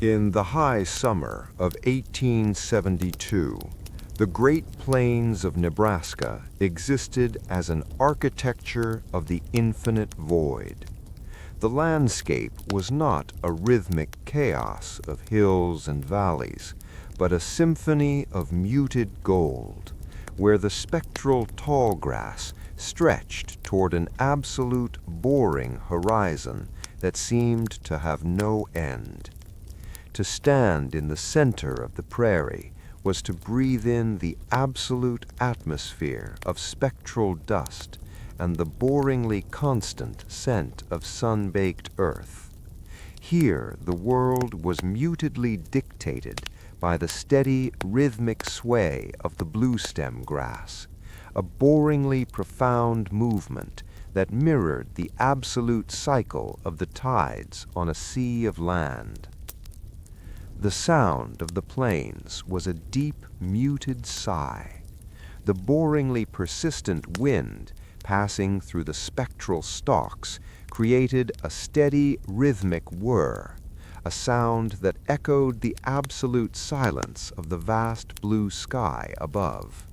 In the high summer of 1872, the Great Plains of Nebraska existed as an architecture of the infinite void. The landscape was not a rhythmic chaos of hills and valleys, but a symphony of muted gold, where the spectral tall grass stretched toward an absolute boring horizon that seemed to have no end. To stand in the center of the prairie was to breathe in the absolute atmosphere of spectral dust and the boringly constant scent of sun-baked earth. Here the world was mutedly dictated by the steady rhythmic sway of the bluestem grass, a boringly profound movement that mirrored the absolute cycle of the tides on a sea of land. The sound of the plains was a deep, muted sigh. The boringly persistent wind passing through the spectral stalks created a steady, rhythmic whir, a sound that echoed the absolute silence of the vast blue sky above.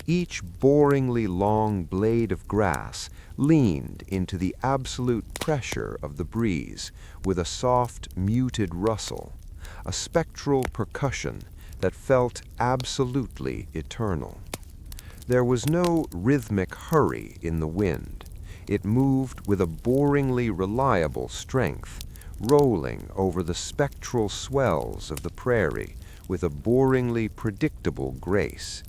Each boringly long blade of grass leaned into the absolute pressure of the breeze with a soft, muted rustle, a spectral percussion that felt absolutely eternal. There was no rhythmic hurry in the wind. It moved with a boringly reliable strength, rolling over the spectral swells of the prairie with a boringly predictable grace.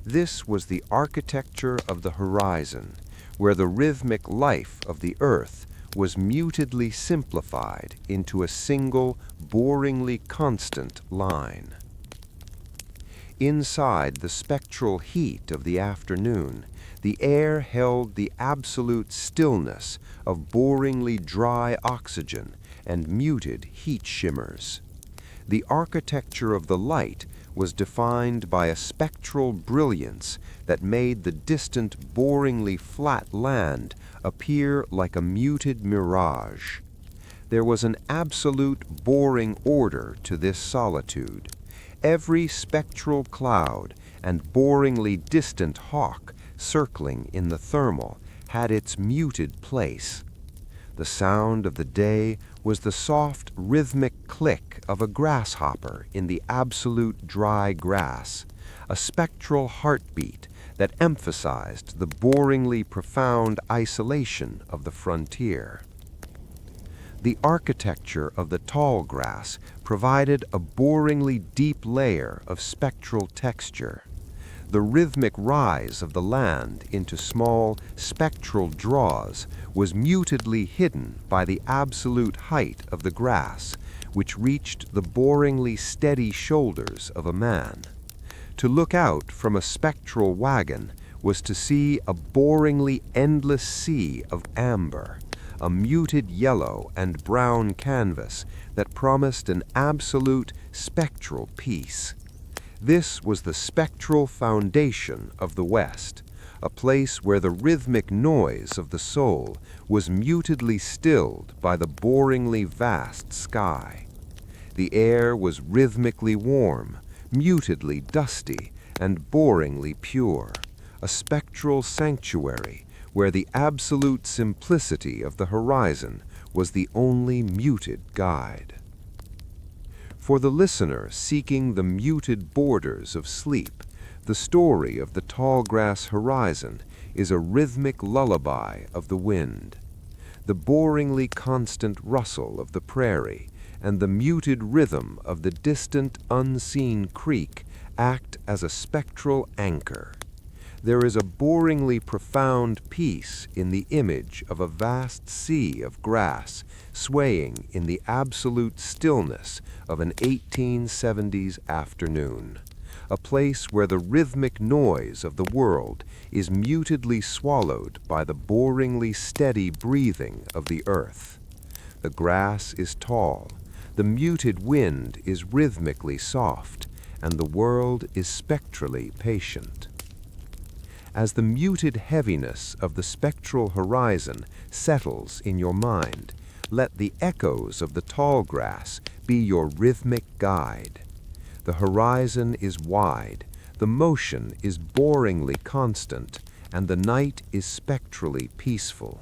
This was the architecture of the horizon, where the rhythmic life of the earth was mutedly simplified into a single, boringly constant line. Inside the spectral heat of the afternoon, the air held the absolute stillness of boringly dry oxygen and muted heat shimmers. The architecture of the light was defined by a spectral brilliance that made the distant, boringly flat land appear like a muted mirage. There was an absolute boring order to this solitude. Every spectral cloud and boringly distant hawk circling in the thermal had its muted place. The sound of the day was the soft, rhythmic click of a grasshopper in the absolute dry grass, a spectral heartbeat that emphasized the boringly profound isolation of the frontier. The architecture of the tall grass provided a boringly deep layer of spectral texture. The rhythmic rise of the land into small, spectral draws was mutedly hidden by the absolute height of the grass, which reached the boringly steady shoulders of a man. To look out from a spectral wagon was to see a boringly endless sea of amber, a muted yellow and brown canvas that promised an absolute spectral peace. This was the spectral foundation of the West, a place where the rhythmic noise of the soul was mutedly stilled by the boringly vast sky. The air was rhythmically warm, mutedly dusty, and boringly pure, a spectral sanctuary where the absolute simplicity of the horizon was the only muted guide. For the listener seeking the muted borders of sleep, the story of the tall grass horizon is a rhythmic lullaby of the wind. The boringly constant rustle of the prairie and the muted rhythm of the distant, unseen creek act as a spectral anchor. There is a boringly profound peace in the image of a vast sea of grass swaying in the absolute stillness of an 1870s afternoon, a place where the rhythmic noise of the world is mutedly swallowed by the boringly steady breathing of the earth. The grass is tall, the muted wind is rhythmically soft, and the world is spectrally patient. As the muted heaviness of the spectral horizon settles in your mind, let the echoes of the tall grass be your rhythmic guide. The horizon is wide, the motion is boringly constant, and the night is spectrally peaceful.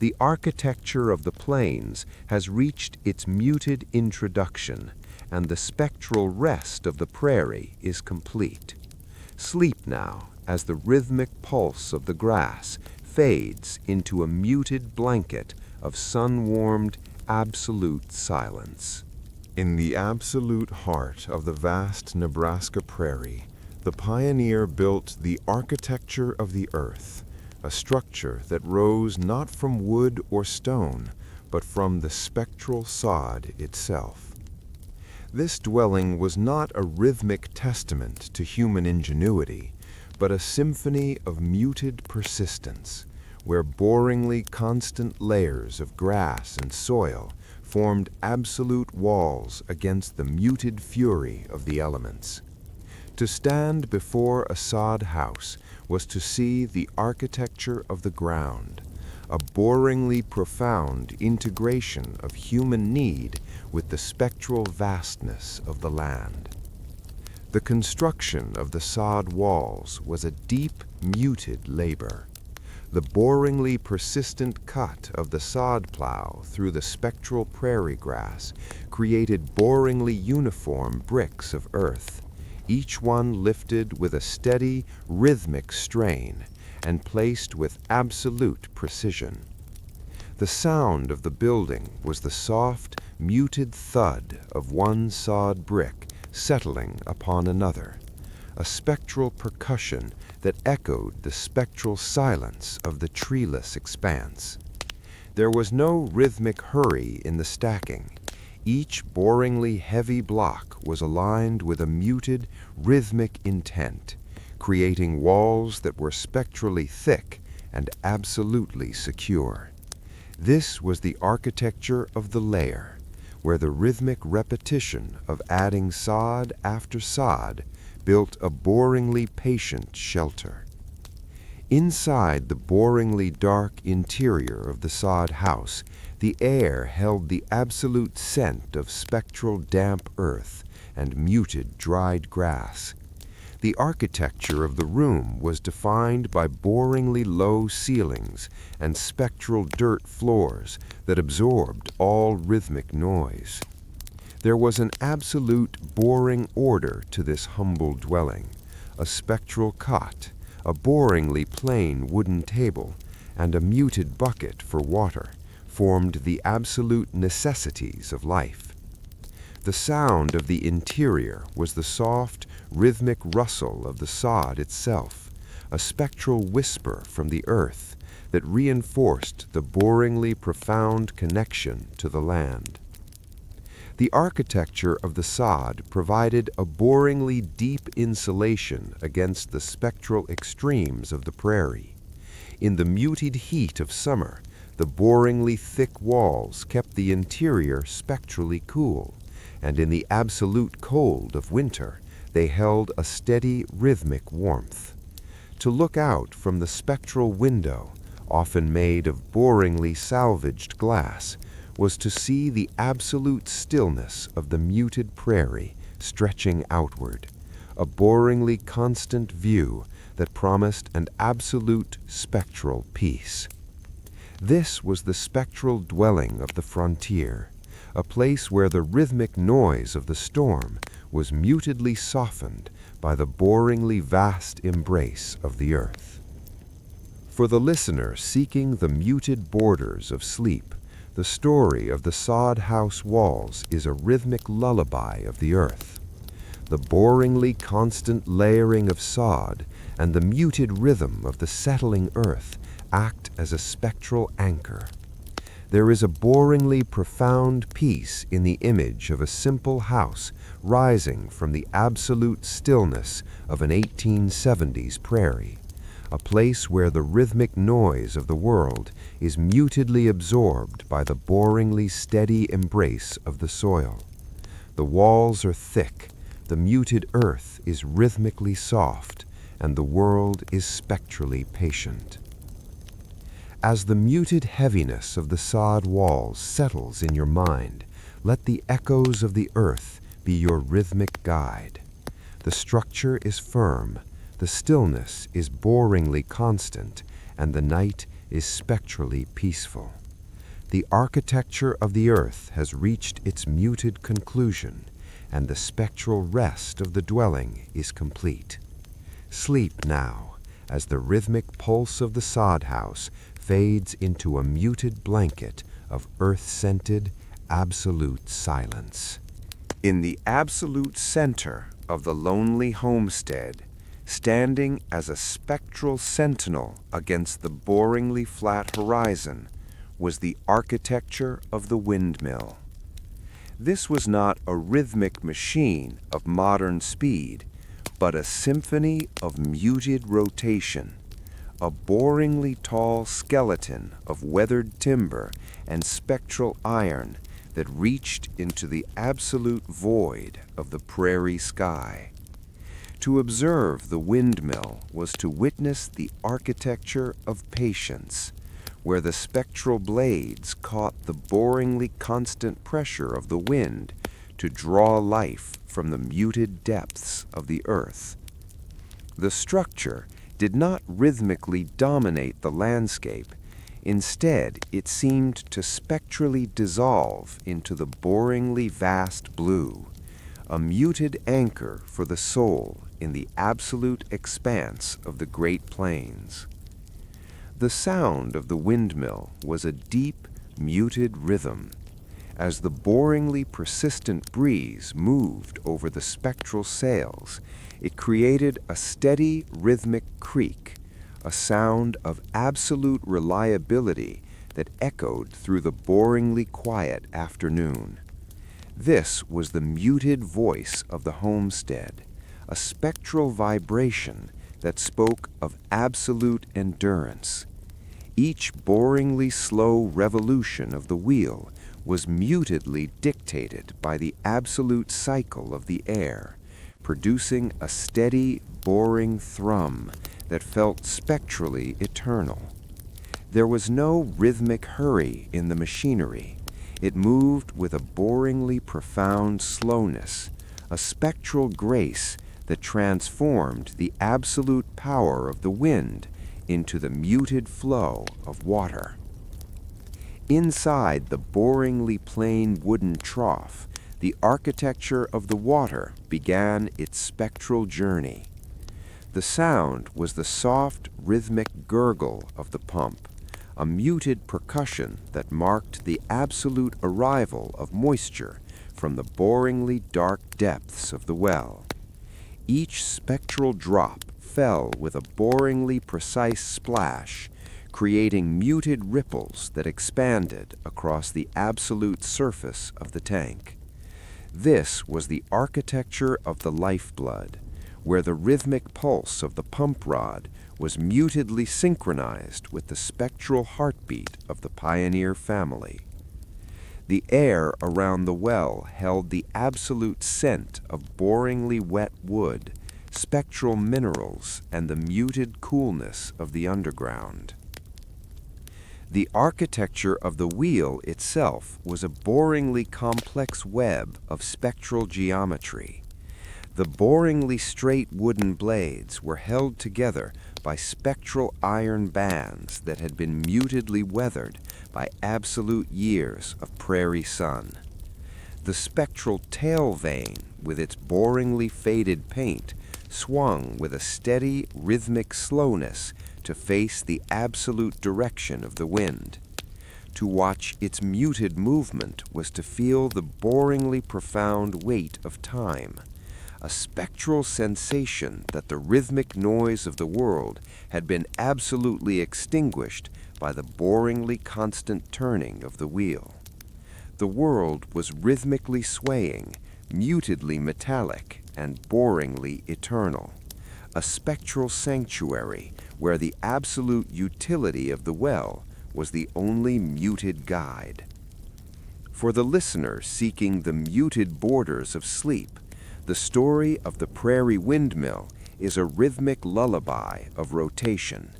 The architecture of the plains has reached its muted introduction, and the spectral rest of the prairie is complete. Sleep now as the rhythmic pulse of the grass fades into a muted blanket of sun-warmed, absolute silence. In the absolute heart of the vast Nebraska prairie, the pioneer built the architecture of the earth, a structure that rose not from wood or stone, but from the spectral sod itself. This dwelling was not a rhythmic testament to human ingenuity, but a symphony of muted persistence, where boringly constant layers of grass and soil formed absolute walls against the muted fury of the elements. To stand before a sod house was to see the architecture of the ground, a boringly profound integration of human need with the spectral vastness of the land. The construction of the sod walls was a deep, muted labor. The boringly persistent cut of the sod plow through the spectral prairie grass created boringly uniform bricks of earth, each one lifted with a steady, rhythmic strain and placed with absolute precision. The sound of the building was the soft, muted thud of one sod brick settling upon another, a spectral percussion that echoed the spectral silence of the treeless expanse. There was no rhythmic hurry in the stacking. Each boringly heavy block was aligned with a muted, rhythmic intent, creating walls that were spectrally thick and absolutely secure. This was the architecture of the layer, where the rhythmic repetition of adding sod after sod built a boringly patient shelter. Inside the boringly dark interior of the sod house, the air held the absolute scent of spectral damp earth and muted dried grass. The architecture of the room was defined by boringly low ceilings and spectral dirt floors that absorbed all rhythmic noise. There was an absolute boring order to this humble dwelling, a spectral cot, a boringly plain wooden table, and a muted bucket for water formed the absolute necessities of life. The sound of the interior was the soft, rhythmic rustle of the sod itself, a spectral whisper from the earth that reinforced the boringly profound connection to the land. The architecture of the sod provided a boringly deep insulation against the spectral extremes of the prairie. In the muted heat of summer, the boringly thick walls kept the interior spectrally cool, and in the absolute cold of winter, they held a steady, rhythmic warmth. To look out from the spectral window, often made of boringly salvaged glass, was to see the absolute stillness of the muted prairie stretching outward, a boringly constant view that promised an absolute spectral peace. This was the spectral dwelling of the frontier, a place where the rhythmic noise of the storm was mutedly softened by the boringly vast embrace of the earth. For the listener seeking the muted borders of sleep, the story of the sod house walls is a rhythmic lullaby of the earth. The boringly constant layering of sod and the muted rhythm of the settling earth act as a spectral anchor. There is a boringly profound peace in the image of a simple house rising from the absolute stillness of an 1870s prairie, a place where the rhythmic noise of the world is mutedly absorbed by the boringly steady embrace of the soil. The walls are thick, the muted earth is rhythmically soft, and the world is spectrally patient. As the muted heaviness of the sod walls settles in your mind, Let the echoes of the earth be your rhythmic guide. The structure is firm, the stillness is boringly constant, and the night is spectrally peaceful. The architecture of the earth has reached its muted conclusion, and the spectral rest of the dwelling is complete. Sleep now, as the rhythmic pulse of the sod house fades into a muted blanket of earth-scented, absolute silence. In the absolute center of the lonely homestead, standing as a spectral sentinel against the boringly flat horizon, was the architecture of the windmill. This was not a rhythmic machine of modern speed, but a symphony of muted rotation, a boringly tall skeleton of weathered timber and spectral iron that reached into the absolute void of the prairie sky. To observe the windmill was to witness the architecture of patience, where the spectral blades caught the boringly constant pressure of the wind to draw life from the muted depths of the earth. The structure did not rhythmically dominate the landscape. Instead, it seemed to spectrally dissolve into the boringly vast blue, a muted anchor for the soul in the absolute expanse of the Great Plains. The sound of the windmill was a deep, muted rhythm. As the boringly persistent breeze moved over the spectral sails, it created a steady, rhythmic creak, a sound of absolute reliability that echoed through the boringly quiet afternoon. This was the muted voice of the homestead, a spectral vibration that spoke of absolute endurance. Each boringly slow revolution of the wheel was mutedly dictated by the absolute cycle of the air, producing a steady, boring thrum that felt spectrally eternal. There was no rhythmic hurry in the machinery. It moved with a boringly profound slowness, a spectral grace that transformed the absolute power of the wind into the muted flow of water. Inside the boringly plain wooden trough, the architecture of the water began its spectral journey. The sound was the soft, rhythmic gurgle of the pump, a muted percussion that marked the absolute arrival of moisture from the boringly dark depths of the well. Each spectral drop fell with a boringly precise splash, creating muted ripples that expanded across the absolute surface of the tank. This was the architecture of the lifeblood, where the rhythmic pulse of the pump rod was mutedly synchronized with the spectral heartbeat of the pioneer family. The air around the well held the absolute scent of boringly wet wood, spectral minerals, and the muted coolness of the underground. The architecture of the wheel itself was a boringly complex web of spectral geometry. The boringly straight wooden blades were held together by spectral iron bands that had been mutedly weathered by absolute years of prairie sun. The spectral tail vane, with its boringly faded paint, swung with a steady, rhythmic slowness to face the absolute direction of the wind. To watch its muted movement was to feel the boringly profound weight of time, a spectral sensation that the rhythmic noise of the world had been absolutely extinguished by the boringly constant turning of the wheel. The world was rhythmically swaying, mutedly metallic, and boringly eternal, a spectral sanctuary where the absolute utility of the well was the only muted guide. For the listener seeking the muted borders of sleep, the story of the prairie windmill is a rhythmic lullaby of rotation.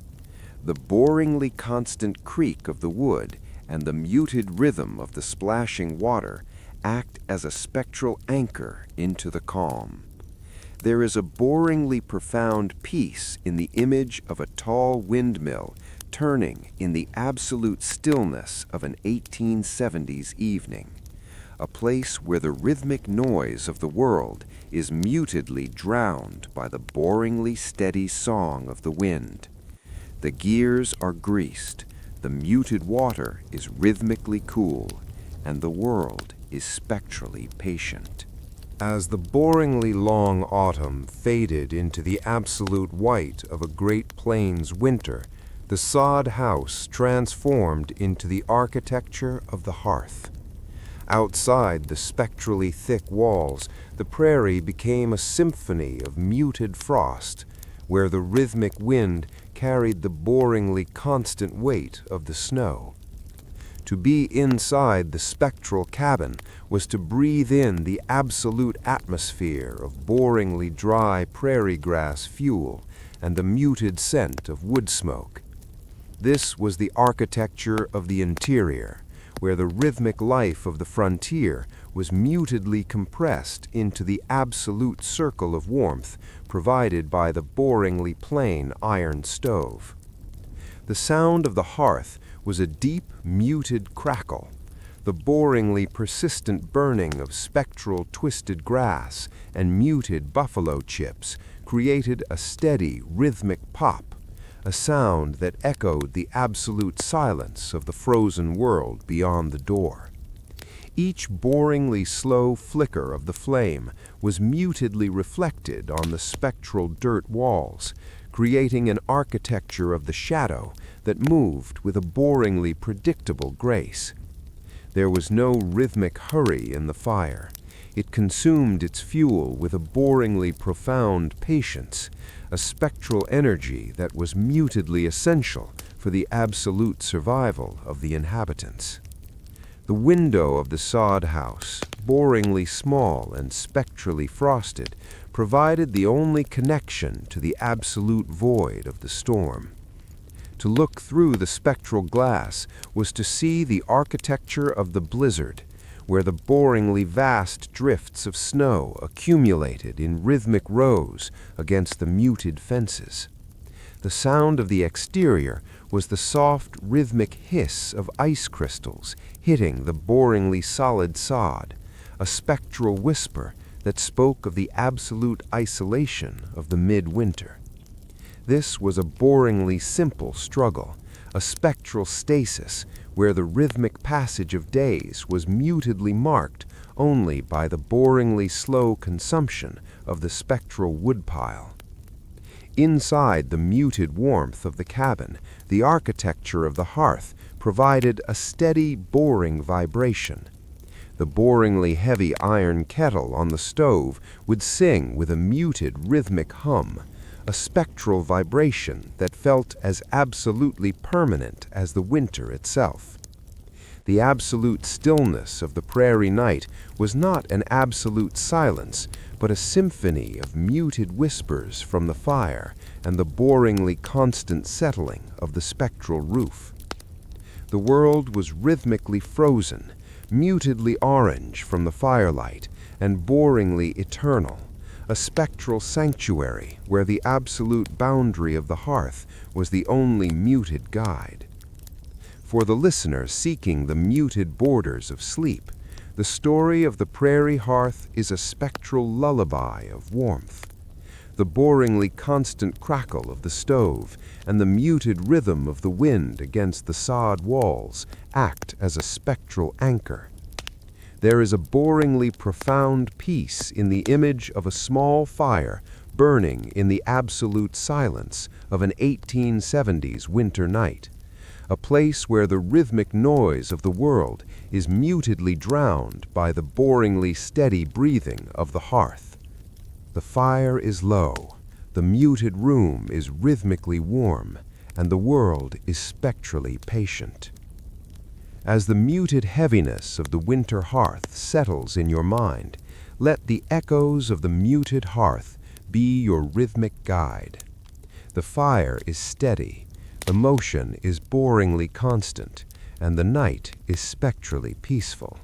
The boringly constant creak of the wood and the muted rhythm of the splashing water act as a spectral anchor into the calm. There is a boringly profound peace in the image of a tall windmill turning in the absolute stillness of an 1870s evening, a place where the rhythmic noise of the world is mutedly drowned by the boringly steady song of the wind. The gears are greased, the muted water is rhythmically cool, and the world is spectrally patient. As the boringly long autumn faded into the absolute white of a Great Plains winter, the sod house transformed into the architecture of the hearth. Outside the spectrally thick walls, the prairie became a symphony of muted frost, where the rhythmic wind carried the boringly constant weight of the snow. To be inside the spectral cabin was to breathe in the absolute atmosphere of boringly dry prairie grass fuel and the muted scent of wood smoke. This was the architecture of the interior, where the rhythmic life of the frontier was mutedly compressed into the absolute circle of warmth provided by the boringly plain iron stove. The sound of the hearth was a deep, muted crackle. The boringly persistent burning of spectral twisted grass and muted buffalo chips created a steady, rhythmic pop, a sound that echoed the absolute silence of the frozen world beyond the door. Each boringly slow flicker of the flame was mutedly reflected on the spectral dirt walls, creating an architecture of the shadow that moved with a boringly predictable grace. There was no rhythmic hurry in the fire. It consumed its fuel with a boringly profound patience, a spectral energy that was mutedly essential for the absolute survival of the inhabitants. The window of the sod house, boringly small and spectrally frosted, provided the only connection to the absolute void of the storm. To look through the spectral glass was to see the architecture of the blizzard, where the boringly vast drifts of snow accumulated in rhythmic rows against the muted fences. The sound of the exterior was the soft, rhythmic hiss of ice crystals hitting the boringly solid sod, a spectral whisper that spoke of the absolute isolation of the midwinter. This was a boringly simple struggle, a spectral stasis where the rhythmic passage of days was mutedly marked only by the boringly slow consumption of the spectral woodpile. Inside the muted warmth of the cabin, the architecture of the hearth provided a steady, boring vibration. The boringly heavy iron kettle on the stove would sing with a muted, rhythmic hum, a spectral vibration that felt as absolutely permanent as the winter itself. The absolute stillness of the prairie night was not an absolute silence, but a symphony of muted whispers from the fire and the boringly constant settling of the spectral roof. The world was rhythmically frozen, mutedly orange from the firelight, and boringly eternal, a spectral sanctuary where the absolute boundary of the hearth was the only muted guide. For the listener seeking the muted borders of sleep, the story of the prairie hearth is a spectral lullaby of warmth. The boringly constant crackle of the stove and the muted rhythm of the wind against the sod walls act as a spectral anchor. There is a boringly profound peace in the image of a small fire burning in the absolute silence of an 1870s winter night, a place where the rhythmic noise of the world is mutedly drowned by the boringly steady breathing of the hearth. The fire is low, the muted room is rhythmically warm, and the world is spectrally patient. As the muted heaviness of the winter hearth settles in your mind, let the echoes of the muted hearth be your rhythmic guide. The fire is steady, the motion is boringly constant, and the night is spectrally peaceful.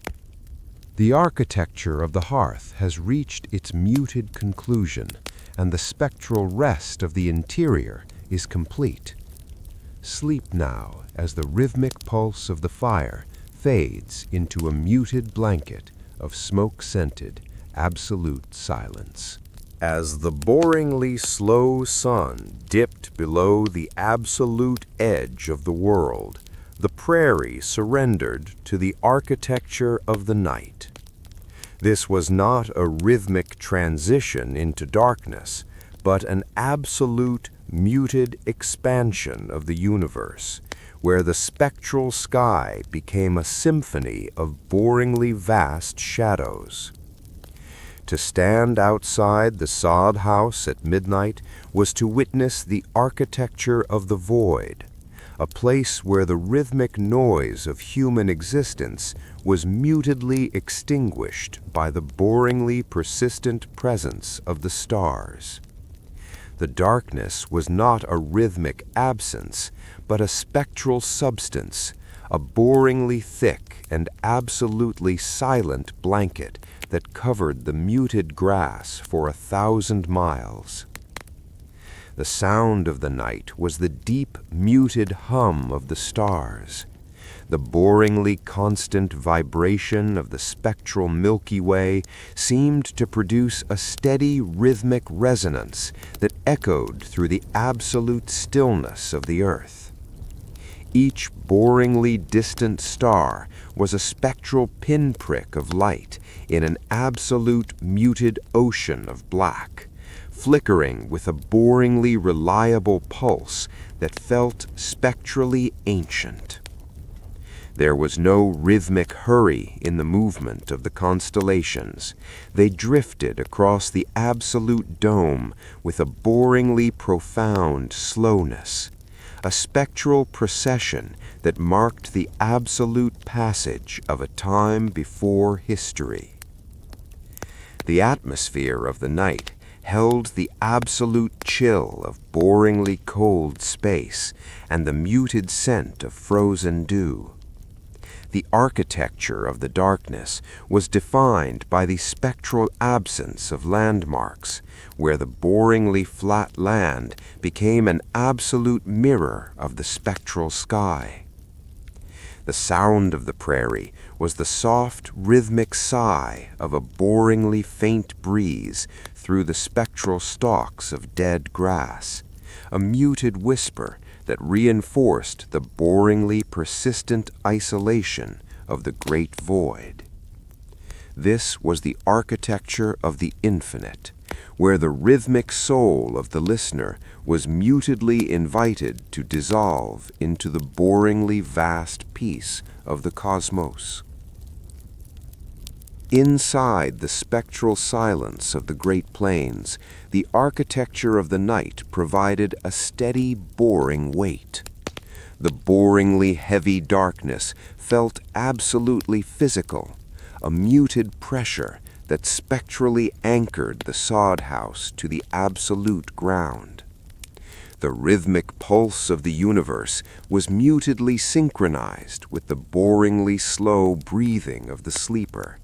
The architecture of the hearth has reached its muted conclusion, and the spectral rest of the interior is complete. Sleep now as the rhythmic pulse of the fire fades into a muted blanket of smoke-scented, absolute silence. As the boringly slow sun dipped below the absolute edge of the world, the prairie surrendered to the architecture of the night. This was not a rhythmic transition into darkness, but an absolute, muted expansion of the universe, where the spectral sky became a symphony of boringly vast shadows. To stand outside the sod house at midnight was to witness the architecture of the void, a place where the rhythmic noise of human existence was mutedly extinguished by the boringly persistent presence of the stars. The darkness was not a rhythmic absence, but a spectral substance, a boringly thick and absolutely silent blanket that covered the muted grass for 1,000 miles. The sound of the night was the deep, muted hum of the stars, the boringly constant vibration of the spectral Milky Way seemed to produce a steady rhythmic resonance that echoed through the absolute stillness of the earth. Each boringly distant star was a spectral pinprick of light in an absolute muted ocean of black, flickering with a boringly reliable pulse that felt spectrally ancient. There was no rhythmic hurry in the movement of the constellations. They drifted across the absolute dome with a boringly profound slowness, a spectral procession that marked the absolute passage of a time before history. The atmosphere of the night held the absolute chill of boringly cold space and the muted scent of frozen dew. The architecture of the darkness was defined by the spectral absence of landmarks, where the boringly flat land became an absolute mirror of the spectral sky. The sound of the prairie was the soft, rhythmic sigh of a boringly faint breeze through the spectral stalks of dead grass, a muted whisper that reinforced the boringly persistent isolation of the great void. This was the architecture of the infinite, where the rhythmic soul of the listener was mutedly invited to dissolve into the boringly vast peace of the cosmos. Inside the spectral silence of the Great Plains, the architecture of the night provided a steady, boring weight. The boringly heavy darkness felt absolutely physical, a muted pressure that spectrally anchored the sod house to the absolute ground. The rhythmic pulse of the universe was mutedly synchronized with the boringly slow breathing of the sleeper,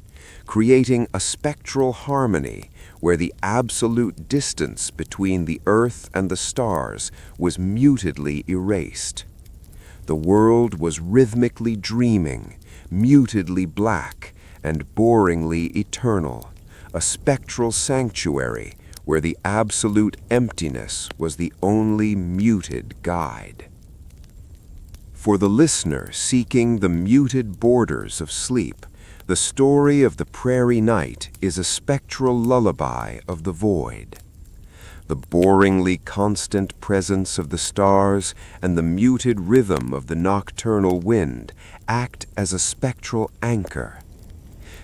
creating a spectral harmony where the absolute distance between the earth and the stars was mutedly erased. The world was rhythmically dreaming, mutedly black, and boringly eternal, a spectral sanctuary where the absolute emptiness was the only muted guide. For the listener seeking the muted borders of sleep, the story of the prairie night is a spectral lullaby of the void. The boringly constant presence of the stars and the muted rhythm of the nocturnal wind act as a spectral anchor.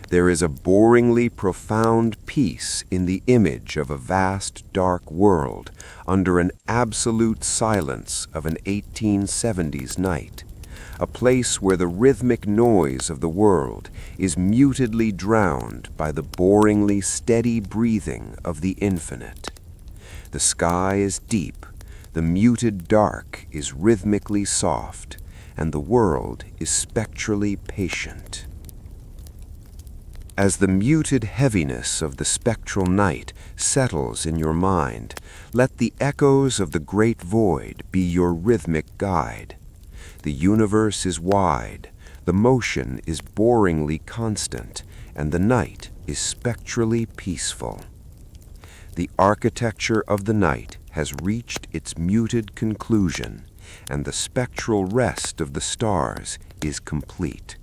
There is a boringly profound peace in the image of a vast dark world under an absolute silence of an 1870s night, a place where the rhythmic noise of the world is mutedly drowned by the boringly steady breathing of the infinite. The sky is deep, the muted dark is rhythmically soft, and the world is spectrally patient. As the muted heaviness of the spectral night settles in your mind, let the echoes of the great void be your rhythmic guide. The universe is wide, the motion is boringly constant, and the night is spectrally peaceful. The architecture of the night has reached its muted conclusion, and the spectral rest of the stars is complete.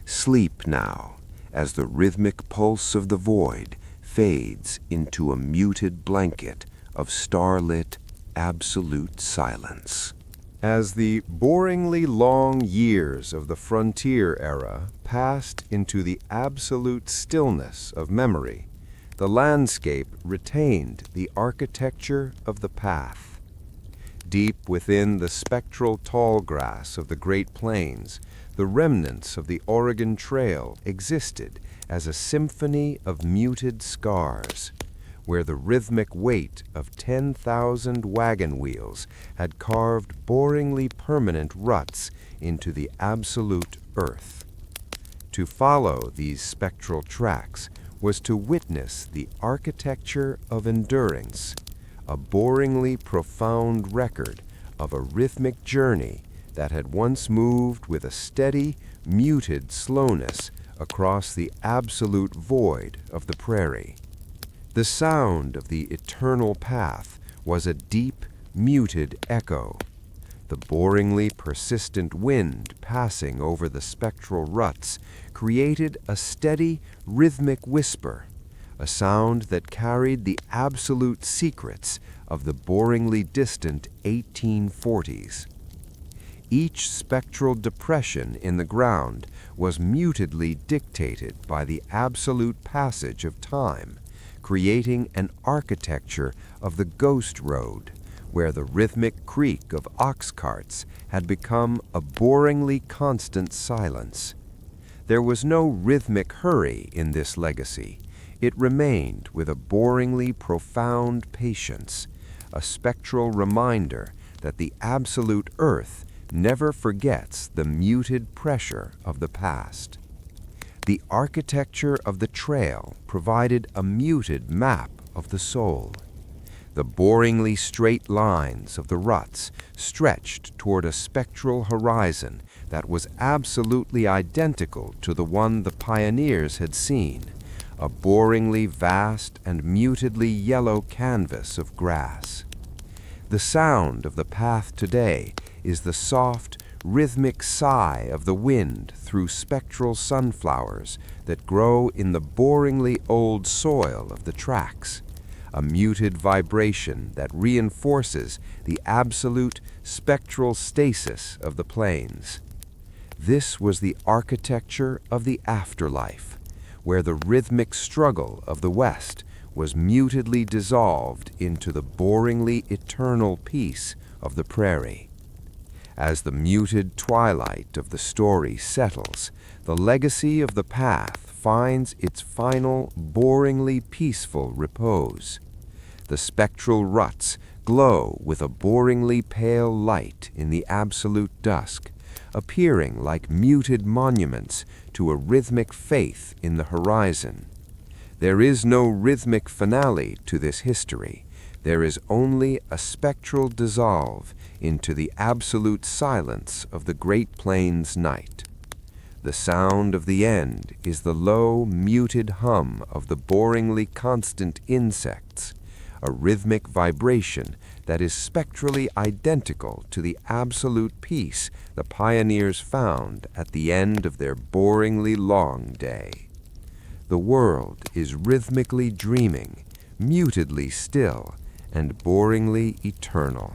Sleep now, as the rhythmic pulse of the void fades into a muted blanket of starlit, absolute silence. As the boringly long years of the frontier era passed into the absolute stillness of memory, the landscape retained the architecture of the path. Deep within the spectral tall grass of the Great Plains, the remnants of the Oregon Trail existed as a symphony of muted scars, where the rhythmic weight of 10,000 wagon wheels had carved boringly permanent ruts into the absolute earth. To follow these spectral tracks was to witness the architecture of endurance, a boringly profound record of a rhythmic journey that had once moved with a steady, muted slowness across the absolute void of the prairie. The sound of the eternal path was a deep, muted echo. The boringly persistent wind passing over the spectral ruts created a steady, rhythmic whisper, a sound that carried the absolute secrets of the boringly distant 1840s. Each spectral depression in the ground was mutedly dictated by the absolute passage of time, creating an architecture of the ghost road, where the rhythmic creak of ox carts had become a boringly constant silence. There was no rhythmic hurry in this legacy. It remained with a boringly profound patience, a spectral reminder that the absolute earth never forgets the muted pressure of the past. The architecture of the trail provided a muted map of the soul. The boringly straight lines of the ruts stretched toward a spectral horizon that was absolutely identical to the one the pioneers had seen, a boringly vast and mutedly yellow canvas of grass. The sound of the path today is the soft, rhythmic sigh of the wind through spectral sunflowers that grow in the boringly old soil of the tracks, a muted vibration that reinforces the absolute spectral stasis of the plains. This was the architecture of the afterlife, where the rhythmic struggle of the West was mutedly dissolved into the boringly eternal peace of the prairie. As the muted twilight of the story settles, the legacy of the path finds its final, boringly peaceful repose. The spectral ruts glow with a boringly pale light in the absolute dusk, appearing like muted monuments to a rhythmic faith in the horizon. There is no rhythmic finale to this history. There is only a spectral dissolve into the absolute silence of the Great Plains night. The sound of the end is the low, muted hum of the boringly constant insects, a rhythmic vibration that is spectrally identical to the absolute peace the pioneers found at the end of their boringly long day. The world is rhythmically dreaming, mutedly still, and boringly eternal,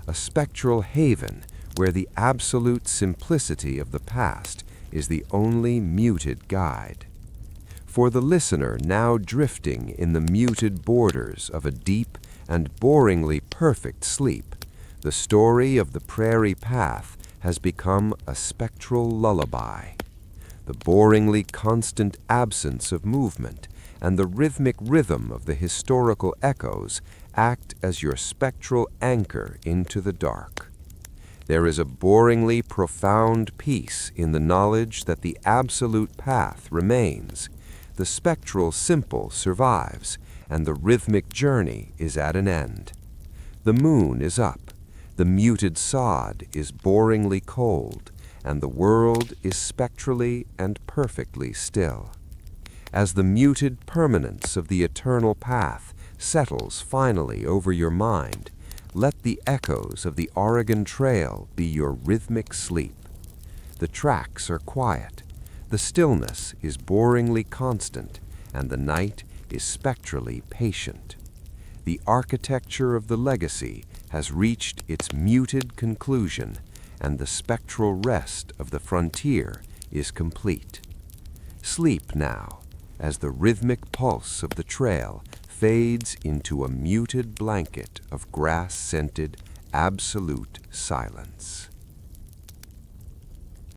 a spectral haven where the absolute simplicity of the past is the only muted guide. For the listener now drifting in the muted borders of a deep and boringly perfect sleep, the story of the prairie path has become a spectral lullaby. The boringly constant absence of movement and the rhythmic rhythm of the historical echoes act as your spectral anchor into the dark. There is a boringly profound peace in the knowledge that the absolute path remains, the spectral simple survives, and the rhythmic journey is at an end. The moon is up, the muted sod is boringly cold, and the world is spectrally and perfectly still. As the muted permanence of the eternal path settles finally over your mind, let the echoes of the Oregon Trail be your rhythmic sleep. The tracks are quiet, the stillness is boringly constant, and the night is spectrally patient. The architecture of the legacy has reached its muted conclusion, and the spectral rest of the frontier is complete. Sleep now, as the rhythmic pulse of the trail fades into a muted blanket of grass-scented absolute silence.